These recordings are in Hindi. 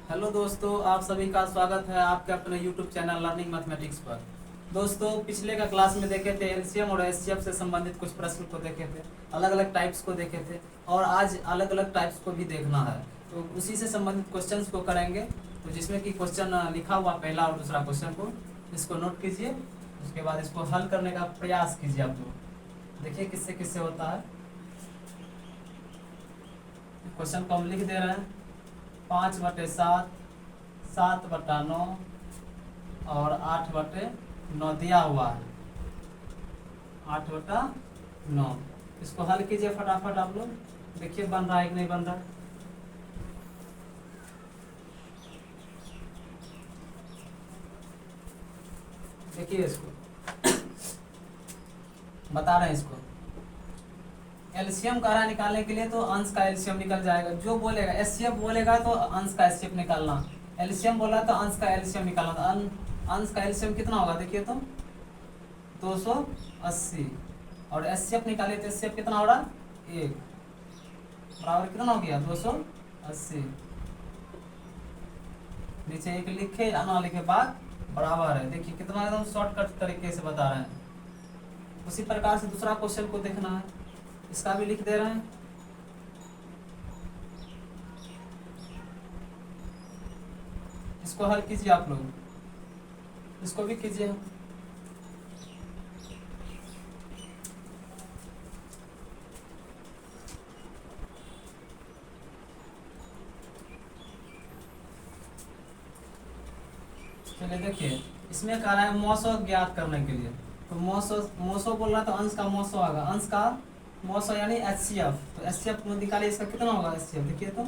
हेलो दोस्तों, आप सभी का स्वागत है आपके अपने यूट्यूब चैनल लर्निंग मैथमेटिक्स पर। दोस्तों, पिछले का क्लास में देखे थे एलसीएम और एचसीएफ से संबंधित कुछ प्रश्न को देखे थे, अलग अलग टाइप्स को देखे थे और आज अलग अलग टाइप्स को भी देखना है। तो उसी से संबंधित क्वेश्चंस को करेंगे। तो जिसमें कि क्वेश्चन लिखा हुआ पहला और दूसरा क्वेश्चन को इसको नोट कीजिए, उसके बाद इसको हल करने का प्रयास कीजिए। आप लोग देखिए किससे किससे होता है। क्वेश्चन को हम लिख दे रहे हैं 5/7, 7/9 और 8/9 दिया हुआ है। 8/9 इसको हल कीजिए फटाफट। आप लोग देखिए बन रहा है कि नहीं बन रहा। देखिए इसको बता रहे हैं। इसको एलसीएम कह रहा है निकालने के लिए, तो अंश का एलसीएम निकल जाएगा। जो बोलेगा एचसीएफ बोलेगा तो अंश का एचसीएफ निकालना, एलसीएम बोला तो अंश का एलसीएम निकालना। तो अंश का एलसीएम कितना होगा देखिए तो 280 और एचसीएफ निकालिए तो एचसीएफ कितना हो रहा 1 बराबर कितना हो गया 280। नीचे एक लिखे या ना लिखे बात बराबर है। देखिए कितना एकदम शॉर्टकट तरीके से बता रहे हैं। उसी प्रकार से दूसरा क्वेश्चन को देखना है, इसका भी लिख दे रहे हैं। इसको हल कीजिए आप लोग, इसको भी कीजिए। चलिए देखिए, इसमें कह रहा है मौसो ज्ञात करने के लिए। तो मौसो बोल रहा है तो अंश का मौसो आएगा, अंश का मौसो यानी एचसीएफ। तो एचसीएफ निकालिए, इसका कितना होगा एचसीएफ देखिए तो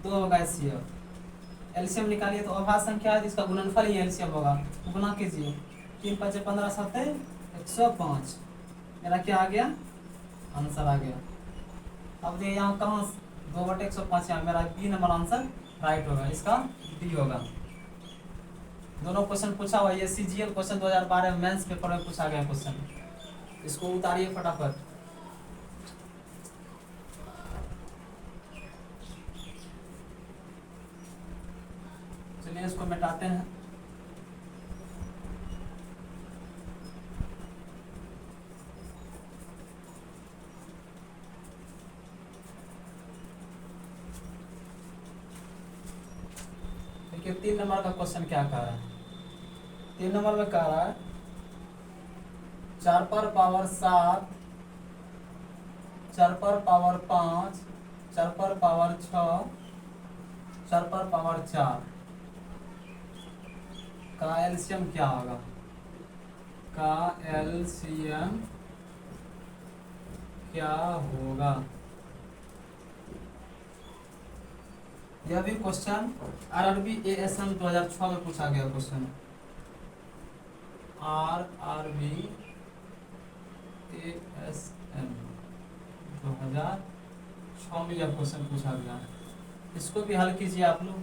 2 होगा एचसीएफ। एलसीएम निकालिए तो अभाज्य संख्या है जिसका गुणनफल ही एलसीएम होगा। तो गुना कीजिए 3×5 = 15, 7 105। मेरा क्या आ गया आंसर आ गया। अब देखिए यहाँ कहाँ 2/105 यहाँ मेरा बी नंबर आंसर राइट होगा, इसका बी होगा। दोनों क्वेश्चन पूछा हुआ, ये सीजीएल क्वेश्चन 2012 मेंस पेपर में पूछा गया क्वेश्चन। इसको उतारिए फटाफट। चलिए इसको मिटाते हैं। देखिए 3 नंबर का क्वेश्चन क्या कह रहा है। 3 नंबर में कह रहा है 4/7, 4/5, 4/6, 4/4 का एलसीएम क्या होगा। का एलसीएम क्या होगा। यह भी क्वेश्चन आरआरबी एएसएम 2006 में पूछा गया क्वेश्चन। आरआरबी एएसएम 2006 में यह क्वेश्चन पूछा गया। इसको भी हल कीजिए आप लोग।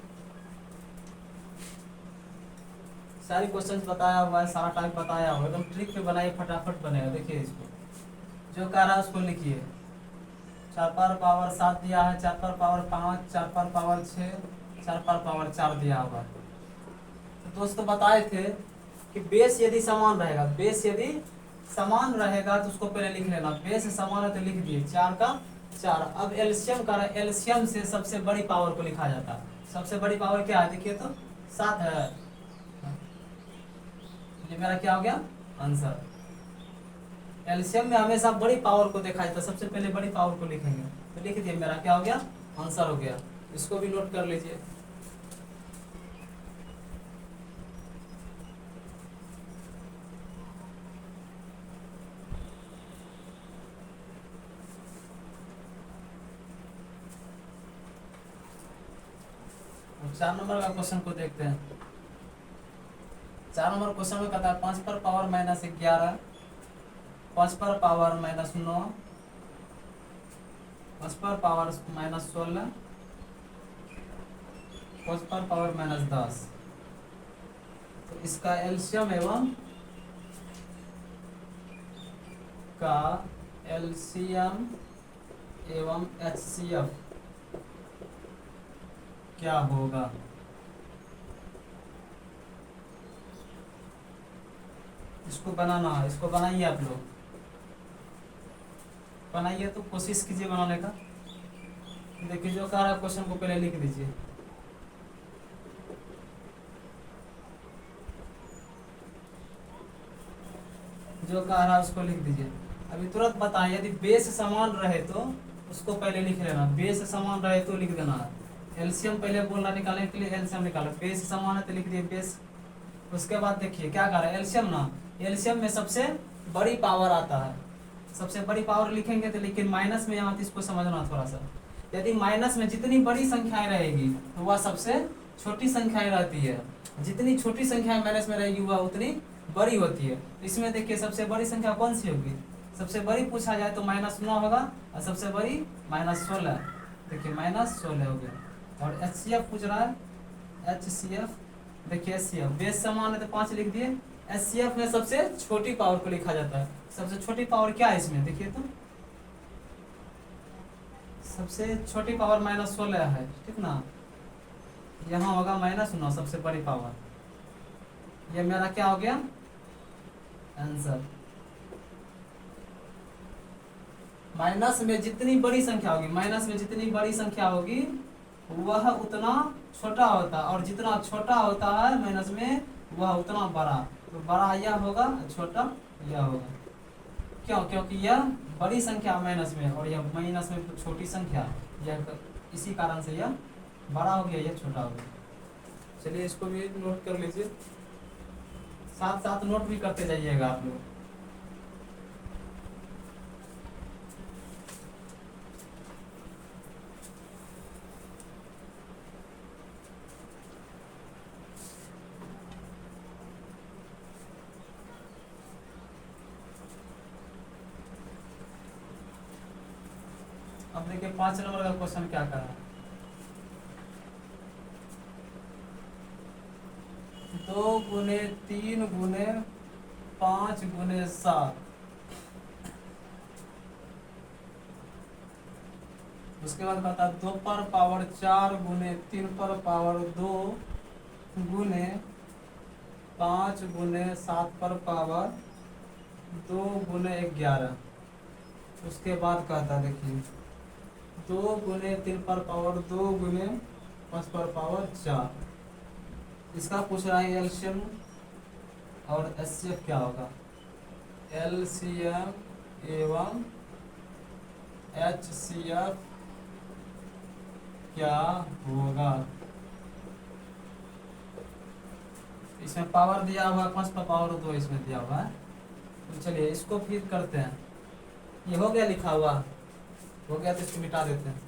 सारे क्वेश्चंस बताया हुआ है, सारा टाइप बताया हुआ है, एकदम ट्रिक पे बनाइए, फटाफट बनेगा। देखिए इसको जो कह रहा है उसको लिखिए। 4/7 दिया है, 4/5, 4/6, 4/4 दिया हुआ है। तो दोस्तों बताए थे कि बेस यदि समान रहेगा, बेस यदि समान रहेगा तो उसको पहले लिख लेना। बेस समान है तो लिख दिए 4 का 4। अब एलसीएम का एलसीएम से सबसे बड़ी पावर को लिखा जाता है। सबसे बड़ी पावर क्या है देखिए तो 7 है। ये मेरा क्या हो गया आंसर। एलसीएम में हमेशा बड़ी पावर को देखा जाता है, सबसे पहले बड़ी पावर को लिखेंगे। तो लिख दिए, मेरा क्या हो गया आंसर हो गया। इसको भी नोट कर लीजिए। अब 4 नंबर का क्वेश्चन को देखते हैं। 4 नंबर क्वेश्चन में कहता है 5/-11, 5/-9, 5/-16, 5/-10। तो इसका एलसीएम एवं का एलसीएम एवं एचसीएफ क्या होगा। इसको बनाना है, इसको बनाइए आप लोग, बनाइए तो कोशिश कीजिए बनाने का। देखिए जो कह रहा है क्वेश्चन को पहले लिख दीजिए। जो कह रहा है उसको लिख दीजिए। अभी तुरंत बताएं, यदि बेस समान रहे तो उसको पहले लिख लेना, बेस समान रहे तो लिख देना है। एलसीएम पहले बोल रहा निकालने के लिए, एलसीएम निकालो, बेस समान है तो लिख दिए बेस। उसके बाद देखिए क्या कर रहा है एलसीएम ना, एलसीएम में सबसे बड़ी पावर आता है, सबसे बड़ी पावर लिखेंगे तो, लेकिन माइनस में यहाँ तो इसको समझना थोड़ा सा। यदि माइनस में जितनी बड़ी संख्याएं रहेगी तो वह सबसे छोटी संख्याएं रहती है, जितनी छोटी संख्या माइनस में रहेगी वह उतनी बड़ी होती है। तो इसमें देखिए सबसे बड़ी संख्या कौन सी होगी, सबसे बड़ी पूछा जाए तो -9 होगा, और सबसे बड़ी -16। देखिए -16 हो गया। और HCF पूछ रहा है, HCF देखिए HCF बेस समान है तो 5 लिख दिए। HCF में सबसे छोटी पावर को लिखा जाता है, सबसे छोटी पावर क्या है इसमें देखिए तो, सबसे छोटी पावर -16 है, ठीक ना। यहाँ होगा -9 सबसे बड़ी पावर। ये मेरा क्या हो गया आंसर। माइनस में जितनी बड़ी संख्या होगी, माइनस में जितनी बड़ी संख्या होगी वह उतना छोटा होता है, और जितना छोटा होता है माइनस में वह उतना बड़ा। तो बड़ा यह होगा, छोटा यह होगा। क्यों? क्योंकि यह बड़ी संख्या माइनस में, और यह माइनस में छोटी संख्या, यह इसी कारण से यह बड़ा हो गया, यह छोटा हो गया। चलिए इसको भी नोट कर लीजिए, साथ साथ नोट भी करते जाइएगा आप लोग। अब देखिए 5 नंबर का क्वेश्चन क्या कर रहा है। 2 गुने 3 गुने 5 गुने 7। उसके बाद कहता है 2 पर पावर 4 गुने 3 पर पावर 2 गुने 5 गुने 7 पर पावर 2 गुने 11। उसके बाद कहता है देखिए 2 गुने 3 पर पावर 2 गुने 5 पर पावर 4। इसका पूछ रहा है एलसीएम और एचसीएफ क्या होगा। एलसीएम एवं एचसीएफ क्या होगा। इसमें पावर दिया हुआ है 5 पर पावर 2 इसमें दिया हुआ है। तो चलिए इसको फिर करते हैं। ये हो गया लिखा हुआ, हो गया तो इसको मिटा देते हैं।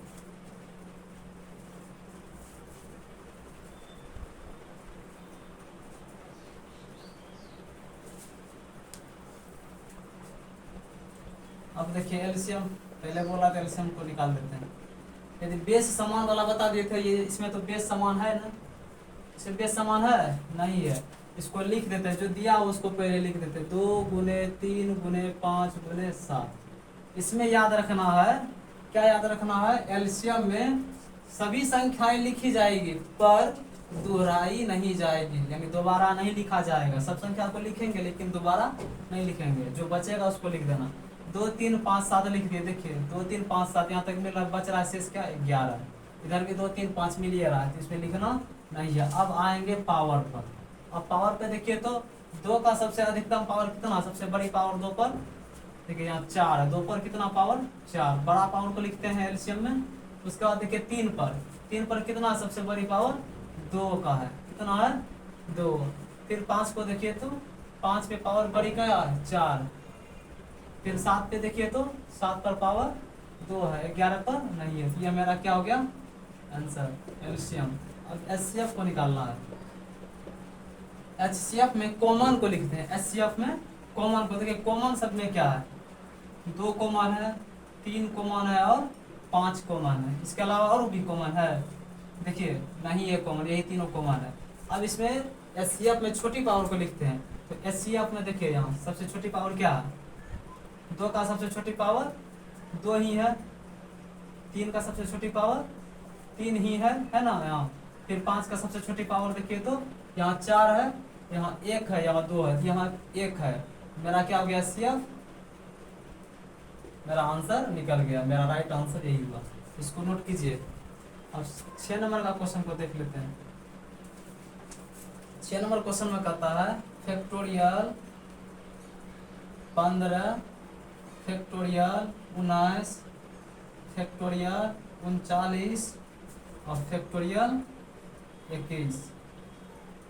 अब देखिए एलसीएम पहले बोला था, एलसीएम को निकाल देते हैं। यदि बेस समान वाला बता दिए थे, ये इसमें तो बेस समान है ना, इसमें बेस समान है नहीं है। इसको लिख देते हैं, जो दिया हो उसको पहले लिख देते हैं। 2 गुने 3 गुने 5 गुने 7। इसमें याद रखना है, क्या याद रखना है, एलसीएम में सभी संख्याएं लिखी जाएगी पर दोहराई नहीं जाएगी, यानी दोबारा नहीं लिखा जाएगा। सब संख्या को लिखेंगे लेकिन दोबारा नहीं लिखेंगे, जो बचेगा उसको लिख देना। 2 3 5 7 लिख दिए। देखिए 2 3 5 7 यहाँ तक मिल रहा है, बच रहा है शेष क्या 11। इधर भी 2 3 5 मिल ही रहा है, तो इसमें लिखना नहीं है। अब आएंगे पावर पर। अब पावर पे देखिए तो 2 का सबसे अधिकतम पावर कितना, सबसे बड़ी पावर 2 पर, देखिए यहाँ 4 है, 2 पर कितना पावर 4, बड़ा पावर को लिखते हैं एलसीएम में। उसके बाद देखिए 3 पर कितना, सबसे बड़ी पावर 2 का है, कितना है 2। फिर 5 को देखिए तो 5 पे पावर बड़ी क्या है 4। फिर 7 पे देखिए तो 7 पर पावर 2 है, 11 पर नहीं है। ये मेरा क्या हो गया आंसर एलसीएम। अब एचसीएफ को निकालना है। एचसीएफ में कॉमन को लिखते हैं, एचसीएफ में कॉमन को। देखिए कॉमन सब में क्या है, 2 कॉमन है, 3 कॉमन है और 5 कॉमन है। इसके अलावा और भी कॉमन है, देखिए नहीं है कॉमन, यही तीनों कॉमन है। अब इसमें एचसीएफ में छोटी पावर को लिखते हैं। तो एचसीएफ में देखिए यहाँ सबसे छोटी पावर क्या है, 2 का सबसे छोटी पावर 2 ही है। 3 का सबसे छोटी पावर 3 ही है ना यहाँ। फिर 5 का सबसे छोटी पावर देखिए तो यहाँ 4 है, यहाँ 1 है, यहाँ 2 है, यहाँ 1 है। मेरा क्या हो गया एचसीएफ, मेरा आंसर निकल गया, मेरा राइट आंसर यही हुआ। इसको नोट कीजिए। अब 6 नंबर का क्वेश्चन को देख लेते हैं। 6 नंबर क्वेश्चन में कहता है फैक्टोरियल 15 फैक्टोरियल 19 फैक्टोरियल 39 और फैक्टोरियल 21।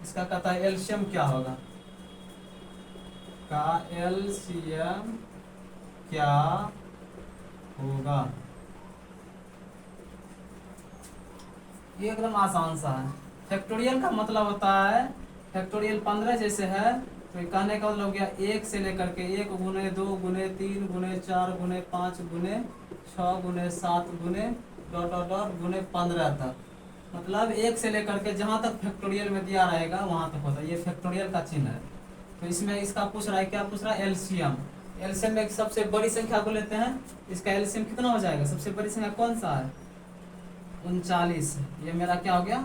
इसका कहता है एलसीएम क्या होगा, का एलसीएम क्या होगा। ये एकदम आसान सा है। फैक्टोरियल का मतलब होता है, फैक्टोरियल 15 जैसे है तो कहने का मतलब हो गया 1 से लेकर के 1 गुने 2 गुने 3 गुने 4 गुने 5 गुने 6 गुने 7 गुने डॉट डॉट डॉट गुने 15 तक। मतलब 1 से लेकर के जहाँ तक फैक्टोरियल में दिया रहेगा वहाँ तक होता है। ये फैक्टोरियल का चिन्ह है। तो इसमें इसका पूछ रहा है, क्या पूछ रहा है, एलसीएम। एलसीएम में सबसे बड़ी संख्या को लेते हैं, इसका एलसीएम कितना हो जाएगा, सबसे बड़ी संख्या कौन सा है, 39। ये मेरा क्या हो गया,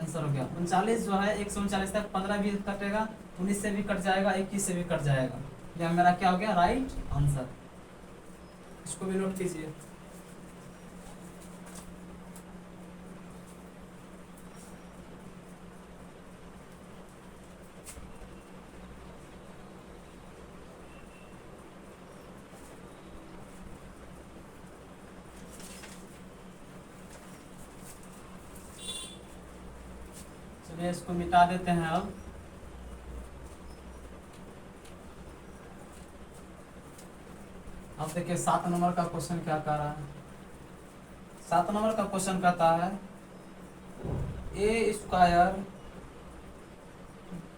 आंसर हो गया 39 जो है। 1 से 39 तक 15 भी कटेगा, 19 से भी कट जाएगा, 21 से भी कट जाएगा। यह मेरा क्या हो गया, राइट आंसर। इसको भी नोट कीजिए। चलिए इसको मिटा देते हैं। अब देखिए 7 नंबर का क्वेश्चन क्या कह रहा है। 7 नंबर का क्वेश्चन कहता है ए स्क्वायर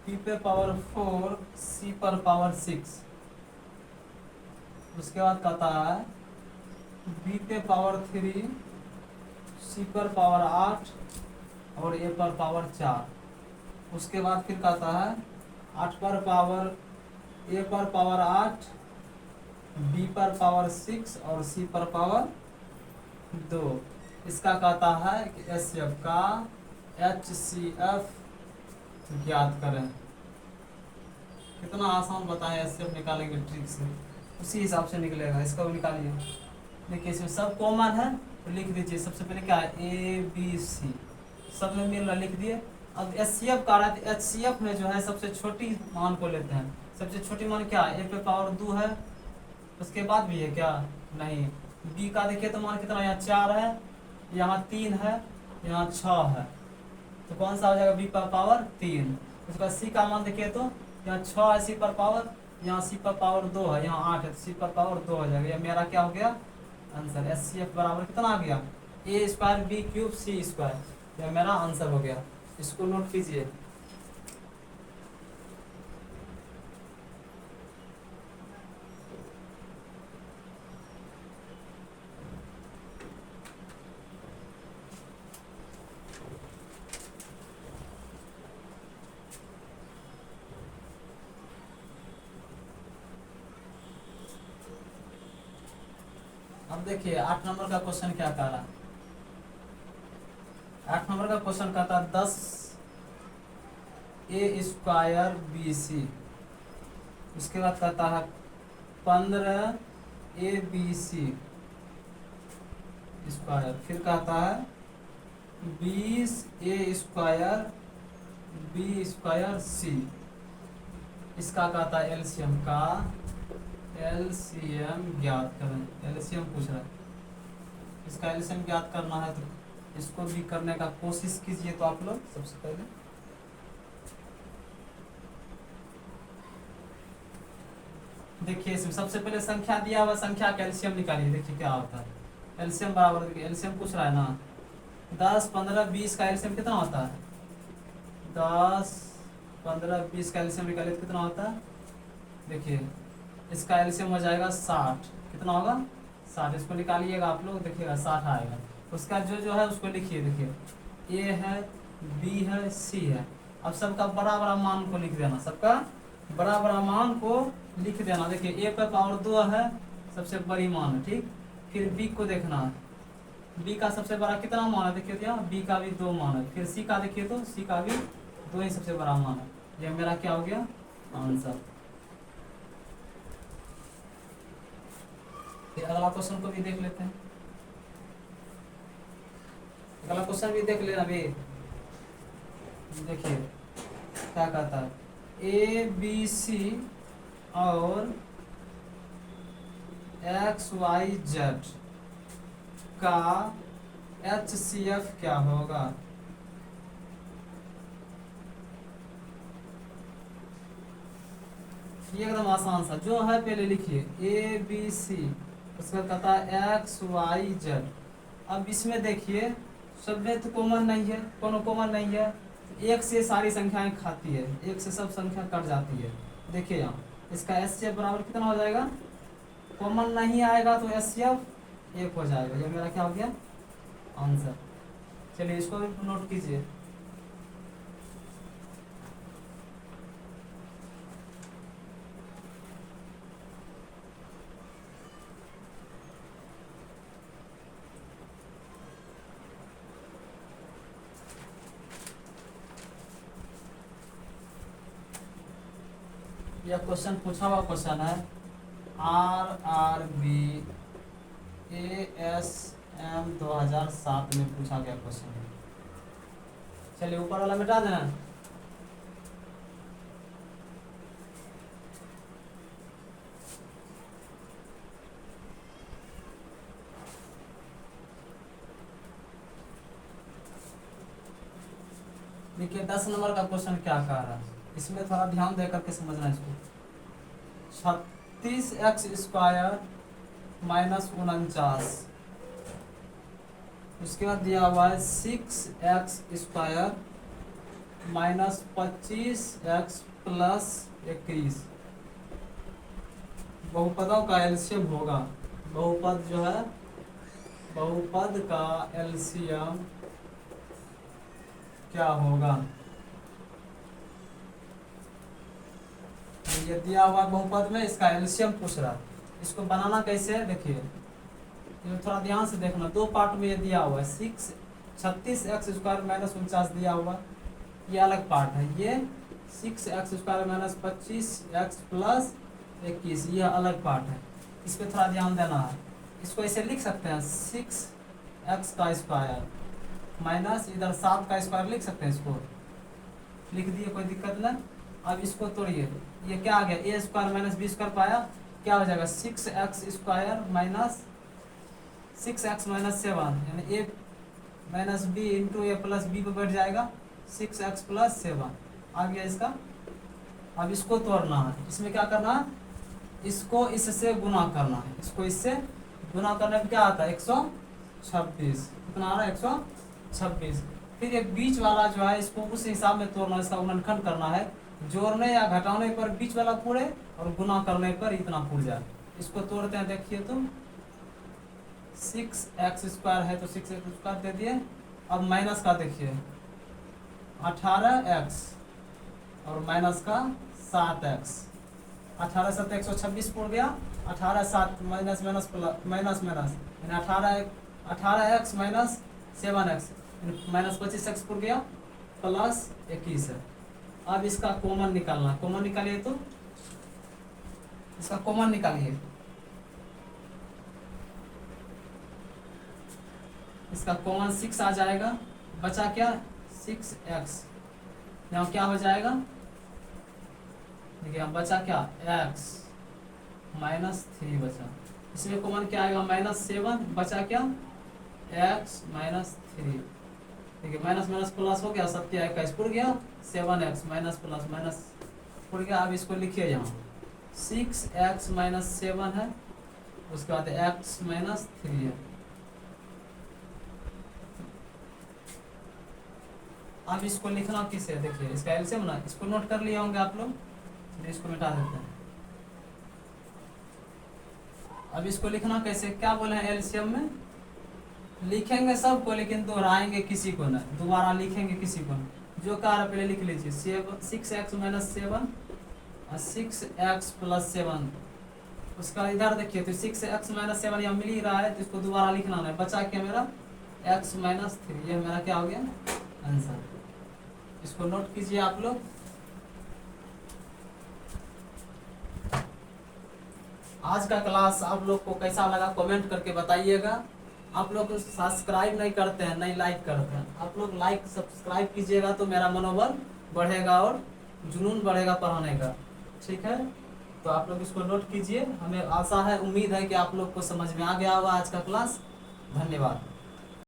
बी पे पावर 4 सी पर पावर 6। उसके बाद कहता है बी पे पावर 3 सी पर पावर 8 और ए पर पावर 4। उसके बाद फिर कहता है 8 पर पावर, ए पर पावर 8, बी पर पावर 6 और सी पर पावर 2। इसका कहता है कि एचसीएफ का एचसीएफ ज्ञात करें। कितना आसान बताएं, एचसीएफ निकालेंगे ट्रिक से, उसी हिसाब से निकलेगा। इसका भी निकालिए। देखिए इसमें सब कॉमन है तो लिख दीजिए। सबसे पहले क्या है, ए बी सी सब में मिल रहा, लिख दिए। अब एचसीएफ का रहा है तो एचसीएफ में जो है सबसे छोटी मान को लेते हैं। सबसे छोटी मान क्या है, ए पे पावर 2 है, उसके बाद भी है क्या, नहीं। बी का देखिए तो मान कितना, यहाँ 4 है, यहाँ 3 है, यहाँ 6 है, तो कौन सा हो जाएगा, बी पर पावर 3। उसके बाद सी का मान देखिए तो यहाँ 6 है सी पर पावर, यहाँ सी पर पावर 2 है, यहाँ 8 है, सी पर पावर 2 हो जाएगा। यह मेरा क्या हो गया आंसर। एचसीएफ बराबर कितना आ गया, ए square B cube C square. यह मेरा आंसर हो गया। इसको नोट कीजिए। अब देखिए 8 नंबर का क्वेश्चन क्या कह रहा है। 8 नंबर का क्वेश्चन कहता है 10 ए स्क्वायर बी सी। उसके बाद कहता है 15 ए बी सी स्क्वायर। फिर कहता है 20 ए स्क्वायर बी स्क्वायर सी। इसका कहता है एलसीएम का एलसीएम ज्ञात करें। एलसीएम पूछ रहा है, इसका एलसीएम ज्ञात करना है तो इसको भी करने का कोशिश कीजिए। तो आप लोग सबसे पहले देखिए इसमें सबसे पहले संख्या दिया हुआ, संख्या का एलसीएम निकालिए। देखिए क्या होता है, एलसीएम बराबर, देखिए एलसीएम पूछ रहा है ना, 10 15 20 का एलसीएम कितना होता है, 10 15 20 का एलसीएम निकालिए तो कितना होता है। देखिए इसका एलसीएम हो जाएगा 60। कितना होगा, 60। इसको निकालिएगा आप लोग, देखिएगा 60 आएगा। उसका जो है उसको लिखिए। देखिए ए है, बी है, सी है। अब सबका बड़ा बड़ा मान को लिख देना, सबका बड़ा बड़ा मान को लिख देना। देखिए ए पे पावर 2 है, सबसे बड़ी मान है, ठीक। फिर बी को देखना, बी का सबसे बड़ा कितना मान है देखिए तो यहाँ बी का भी 2 मान है, फिर सी का देखिए तो सी का भी 2 ही सबसे बड़ा मान है। ये मेरा क्या हो गया आंसर। फिर अगला क्वेश्चन को भी देख लेते हैं। अगला क्वेश्चन भी देख लेना अभी। देखिए क्या कहता है, ए बी सी और एक्स वाई जेड का HCF क्या होगा। ये एकदम आसान सा जो है पहले लिखिए, ए बी सी उसका कहता है XYZ। अब इसमें देखिए सब में तो कॉमन नहीं है, कोनो कॉमन नहीं है, एक से सारी संख्याएं खाती है, एक से सब संख्या कट जाती है। देखिए यहाँ इसका HCF बराबर कितना हो जाएगा, कॉमन नहीं आएगा तो HCF 1 हो जाएगा। ये मेरा क्या हो गया आंसर। चलिए इसको भी नोट कीजिए। यह क्वेश्चन पूछा हुआ क्वेश्चन है, RRB ASM 2007 में पूछा गया क्वेश्चन है। चलिए ऊपर वाला मिटा देना। देखिए 10 नंबर का क्वेश्चन क्या कह रहा है, इसमें थोड़ा ध्यान दे करके समझना इसको। 36x² माइनस 49, उसके बाद दिया हुआ है 6x² माइनस 25x प्लस 21। बहुपदों का एलसीएम होगा, बहुपद जो है बहुपद का एलसीएम क्या होगा। ये दिया हुआ बहुपद में इसका एलसीएम पूछ रहा है, इसको बनाना कैसे है देखिए, ये थोड़ा ध्यान से देखना। 2 पार्ट में ये दिया हुआ है, 36x² माइनस 49 दिया हुआ, ये अलग पार्ट है। ये 6x² माइनस 25x प्लस 21 ये अलग पार्ट है। इस पर थोड़ा ध्यान देना है। इसको ऐसे लिख सकते हैं 6x² माइनस इधर 7 का स्क्वायर लिख सकते हैं, इसको लिख दिए कोई दिक्कत नहीं। अब इसको तोड़िए, ये क्या आ गया a² माइनस b² पाया, क्या हो जाएगा 6x² माइनस 6x माइनस 7 यानी a minus b into A plus b पे बैठ जाएगा 6x प्लस 7 आ गया इसका। अब इसको तोड़ना है, इसमें क्या करना है, इसको इससे गुना करना है, इसको इससे गुना करने पर क्या आता है 126, कितना आ रहा है 126। फिर एक बीच वाला जो है इसको उस हिसाब में तोड़ना, इसका गुणनखंड करना है, जोड़ने या घटाने पर बीच वाला पूरे और गुना करने पर इतना पूर जाए। इसको तोड़ते हैं देखिए तो 6x² है तो 6x² दे दिए। अब माइनस का देखिए 18x और माइनस का 7x, 18 7 126 पूर गया, 18 7 minus minus plus minus minus यानी 18x minus 7x minus 25x पूर गया प्लस 21 है। अब इसका कॉमन निकालना, कॉमन निकालिए तो इसका कॉमन निकालिए, इसका कॉमन 6 आ जाएगा, बचा क्या 6x, यहाँ क्या हो जाएगा देखिए बचा क्या x माइनस 3 बचा, इसमें कॉमन क्या आएगा -7, बचा क्या x माइनस 3। देखिए माइनस माइनस प्लस हो गया, 7 21 पुर गया, 7x माइनस प्लस माइनस पुर गया। अब इसको लिखिए यहाँ 6x माइनस 7 है, उसके बाद x माइनस 3 है। अब इसको लिखना किसे देखिए, इसका एलसीएम ना, इसको नोट कर लिए होंगे आप लोग, इसको मिटा देते हैं। अब इसको लिखना कैसे, क्या बोले हैं एलसीएम में, लिखेंगे सबको लेकिन दोहराएंगे किसी को ना, दोबारा लिखेंगे किसी को ना। जो कह रहा पहले लिख लीजिए 6x माइनस 7 और 6x प्लस 7। उसका इधर देखिए तो 6x माइनस 7 यहाँ मिल ही रहा है, तो इसको दोबारा लिखना है। बचा क्या मेरा x माइनस 3, ये मेरा क्या हो गया आंसर। इसको नोट कीजिए आप लोग। आज का क्लास आप लोग को कैसा लगा कमेंट करके बताइएगा। आप लोग सब्सक्राइब नहीं करते हैं, नहीं लाइक करते हैं, आप लोग लाइक सब्सक्राइब कीजिएगा तो मेरा मनोबल बढ़ेगा और जुनून बढ़ेगा पढ़ाने का। ठीक है, तो आप लोग इसको नोट कीजिए। हमें आशा है, उम्मीद है कि आप लोग को समझ में आ गया होगा आज का क्लास। धन्यवाद।